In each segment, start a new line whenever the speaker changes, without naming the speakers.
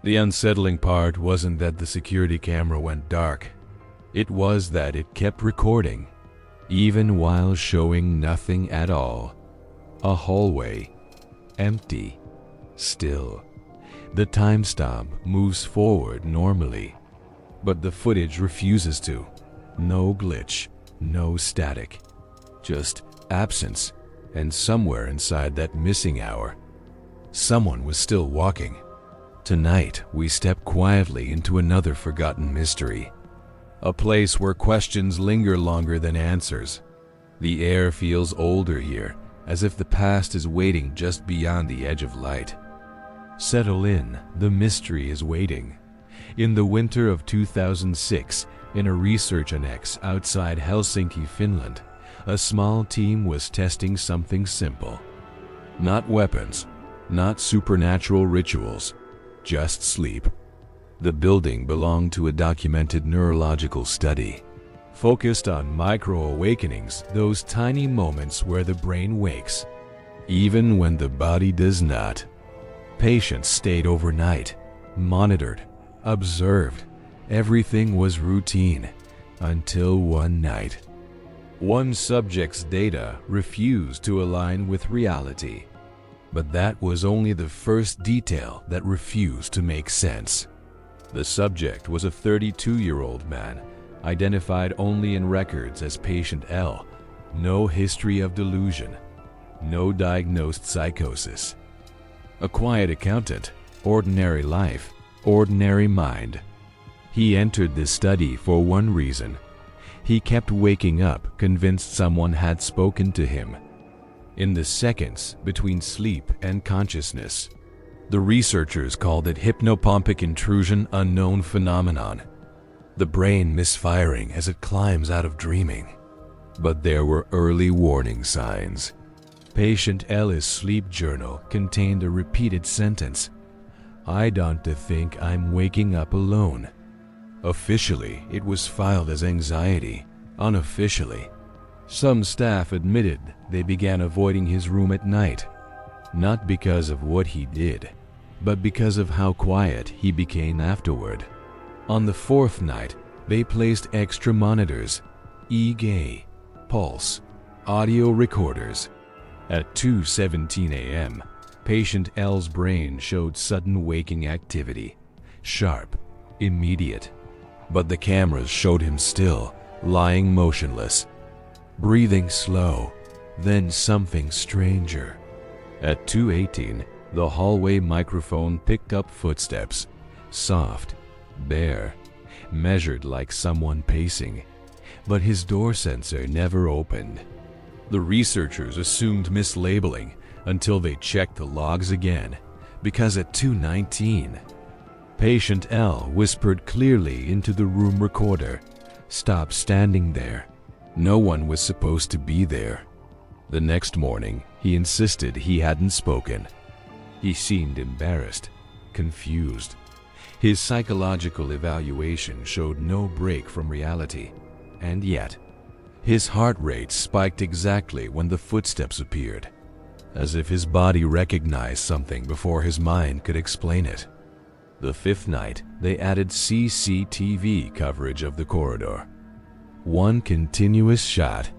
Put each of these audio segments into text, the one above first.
The unsettling part wasn't that the security camera went dark. It was that it kept recording, even while showing nothing at all. A hallway, empty, still. The timestamp moves forward normally, but the footage refuses to. No glitch, no static, just absence, and somewhere inside that missing hour, someone was still walking. Tonight, we step quietly into another forgotten mystery. A place where questions linger longer than answers. The air feels older here, as if the past is waiting just beyond the edge of light. Settle in, the mystery is waiting. In the winter of 2006, in a research annex outside Helsinki, Finland, a small team was testing something simple. Not weapons, not supernatural rituals, just sleep. The building belonged to a documented neurological study, focused on micro-awakenings, those tiny moments where the brain wakes, even when the body does not. Patients stayed overnight, monitored, observed. Everything was routine, until one night. One subject's data refused to align with reality. But that was only the first detail that refused to make sense. The subject was a 32-year-old man, identified only in records as patient L. No history of delusion, no diagnosed psychosis. A quiet accountant, ordinary life, ordinary mind. He entered this study for one reason. He kept waking up, convinced someone had spoken to him. In the seconds between sleep and consciousness, the researchers called it hypnopompic intrusion unknown phenomenon, the brain misfiring as it climbs out of dreaming. But there were early warning signs. Patient L's sleep journal contained a repeated sentence, "I don't think I'm waking up alone." Officially, it was filed as anxiety. Unofficially, some staff admitted they began avoiding his room at night, not because of what he did, but because of how quiet he became afterward. On the fourth night, they placed extra monitors, EEG, pulse, audio recorders. At 2:17 a.m., patient L's brain showed sudden waking activity, sharp, immediate. But the cameras showed him still, lying motionless, breathing slow, then something stranger. At 2:18, the hallway microphone picked up footsteps, soft, bare, measured like someone pacing, but his door sensor never opened. The researchers assumed mislabeling until they checked the logs again, because at 2:19, patient L whispered clearly into the room recorder, "Stop standing there." No one was supposed to be there. The next morning, he insisted he hadn't spoken. He seemed embarrassed, confused. His psychological evaluation showed no break from reality, and yet, his heart rate spiked exactly when the footsteps appeared, as if his body recognized something before his mind could explain it. The fifth night, they added CCTV coverage of the corridor. One continuous shot.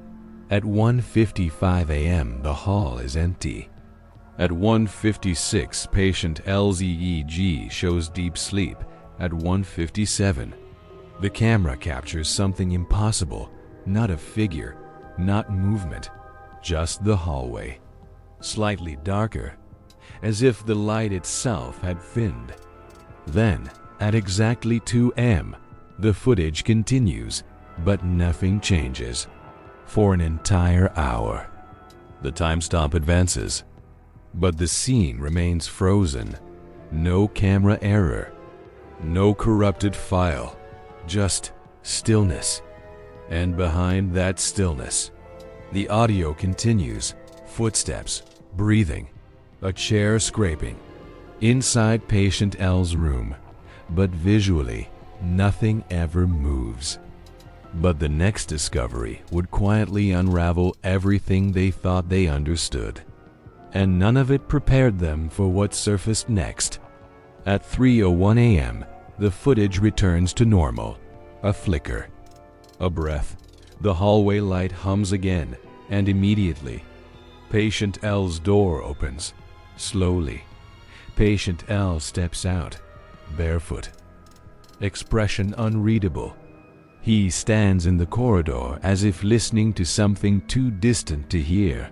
At 1:55 a.m., the hall is empty. At 1:56, patient L's EEG shows deep sleep. At 1:57, the camera captures something impossible, not a figure, not movement, just the hallway. Slightly darker, as if the light itself had thinned. Then, at exactly 2 a.m., the footage continues, but nothing changes. For an entire hour. The timestamp advances, but the scene remains frozen. No camera error, no corrupted file, just stillness. And behind that stillness, the audio continues, footsteps, breathing, a chair scraping, inside patient L's room, but visually, nothing ever moves. But the next discovery would quietly unravel everything they thought they understood, and none of it prepared them for what surfaced next. At 3:01 a.m., the footage returns to normal. A flicker. A breath. The hallway light hums again, and immediately, patient L's door opens. Slowly. Patient L steps out, barefoot. Expression unreadable. He stands in the corridor as if listening to something too distant to hear.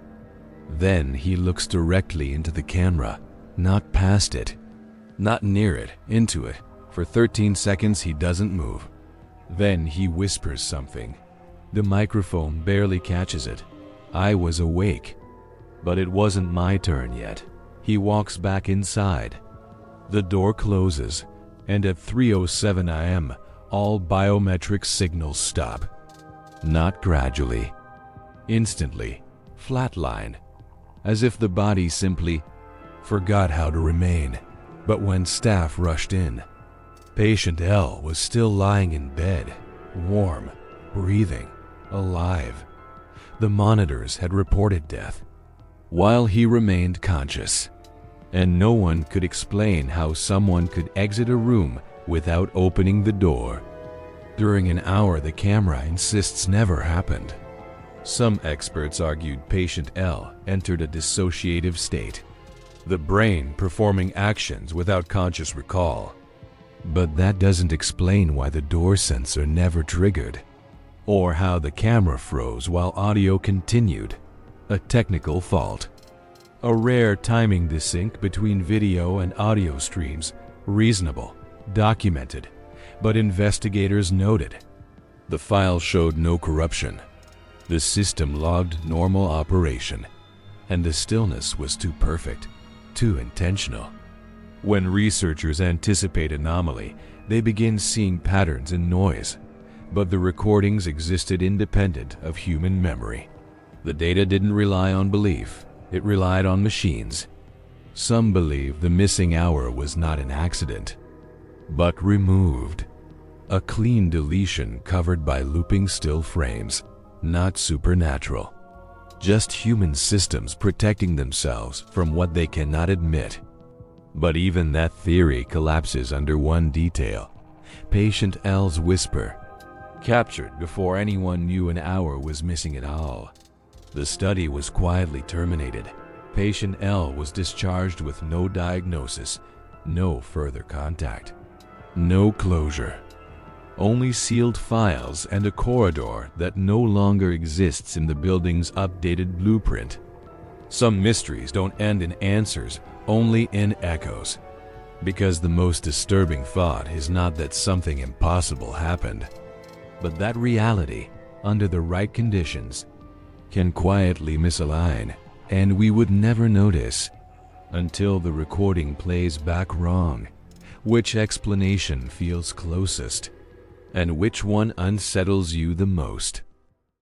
Then he looks directly into the camera, not past it, not near it, into it. For 13 seconds he doesn't move. Then he whispers something. The microphone barely catches it. I was awake, but it wasn't my turn yet. He walks back inside. The door closes, and at 3:07 a.m., all biometric signals stop. Not gradually. Instantly. Flatline. As if the body simply forgot how to remain. But when staff rushed in, patient L was still lying in bed, warm, breathing, alive. The monitors had reported death, while he remained conscious. And no one could explain how someone could exit a room without opening the door. During an hour the camera insists never happened. Some experts argued patient L entered a dissociative state, the brain performing actions without conscious recall. But that doesn't explain why the door sensor never triggered, or how the camera froze while audio continued. A technical fault. A rare timing desync between video and audio streams, reasonable, documented, but investigators noted. The file showed no corruption. The system logged normal operation, and the stillness was too perfect, too intentional. When researchers anticipate anomaly, they begin seeing patterns in noise, but the recordings existed independent of human memory. The data didn't rely on belief, it relied on machines. Some believe the missing hour was not an accident, but removed. A clean deletion covered by looping still frames, not supernatural. Just human systems protecting themselves from what they cannot admit. But even that theory collapses under one detail. Patient L's whisper, captured before anyone knew an hour was missing at all. The study was quietly terminated. Patient L was discharged with no diagnosis, no further contact, no closure. Only sealed files and a corridor that no longer exists in the building's updated blueprint. Some mysteries don't end in answers, only in echoes. Because the most disturbing thought is not that something impossible happened, but that reality, under the right conditions, can quietly misalign, and we would never notice until the recording plays back wrong. Which explanation feels closest? And which one unsettles you the most?